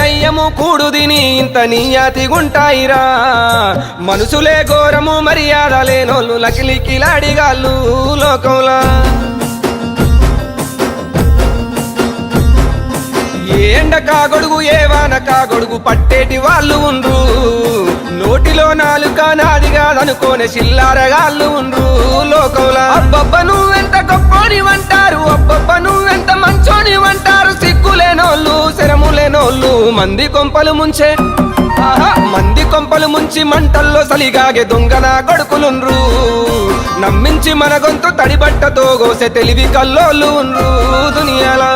దయ్యము కూడు దిని ఇంత నీయాతిగుంటాయిరా మనుషులే ఘోరము మర్యాద లేనోళ్ళు లకిలికిలాడిగాళ్ళు లోకంలా ఏ ఎండ కాగొడుగు ఏ వాన కాగొడుగు పట్టేటి వాళ్ళు ఉండ్రు నోటిలో నాలుక నాది కాదనుకోనే చిల్లారగాళ్ళు ఉండ్రు లోకంలా అబ్బబ్బ నువ్వెంత గొప్పోనివంటారు అబ్బబ్బ నువ్వెంత మంచోనివంటారు సిగ్గులేనోళ్ళు శరములేనోళ్ళు మంది కొంపలు ముంచే మంది కొంపలు ముంచి మంటల్లో సలిగాగే దొంగన కొడుకులుండ్రు నమ్మించి మన గొంతు తడిబట్టతో గోసె తెలివి కల్లోళ్ళు ఉండ్రు దునియాలా